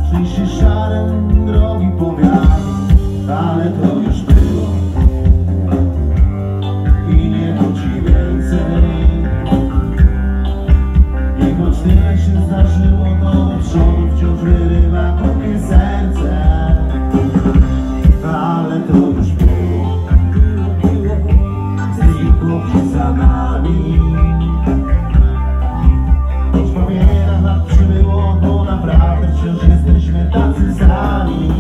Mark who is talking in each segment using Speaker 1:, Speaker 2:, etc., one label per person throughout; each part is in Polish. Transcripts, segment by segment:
Speaker 1: Słyszysz szare drogi powiatu, ale to już było i nie wróci więcej. I choć tyle się zdarzyło, to do przodu wciąż wyrywa głupie serce. Ale to już było, znikło gdzieś za nami. Choć po wiele lat przybyło, bo naprawdę wciąż jesteśmy tacy sami.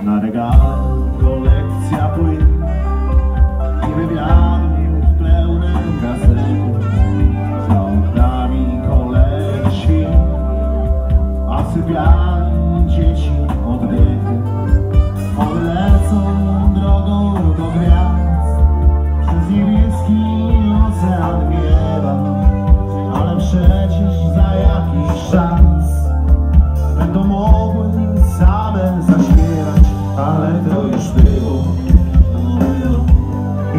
Speaker 1: Na regale kolekcja płyn i wywiadów pełne gazety. Za oknami kolejny świt, a w sypialni dzieci oddechy. One lecą drogą do gwiazd, przez niebieski ocean nieba. Ale przecież za jakiś czas będą mogły same zaśpiewać. Ale to już było i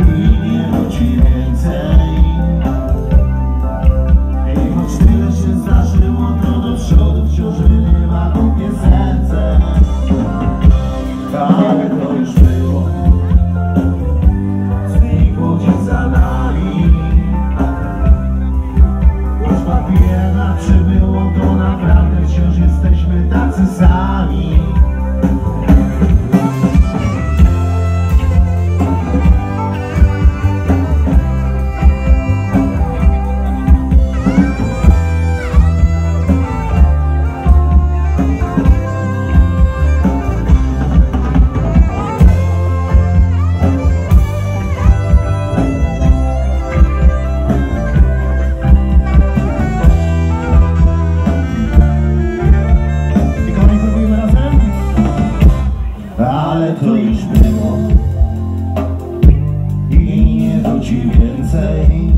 Speaker 1: nie wróci więcej. I choć tyle się zdarzyło, to do przodu wciąż wyrywa głupie serce. Ale to już było, znikło gdzieś za nami. Choć papierna przybyło, to naprawdę wciąż jesteśmy tacy sami. Ale to już było i nie wróci więcej.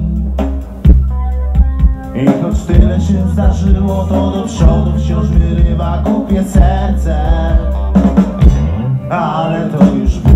Speaker 1: I choć tyle się zdarzyło, to do przodu wciąż wyrywa głupie serce. Ale to już było.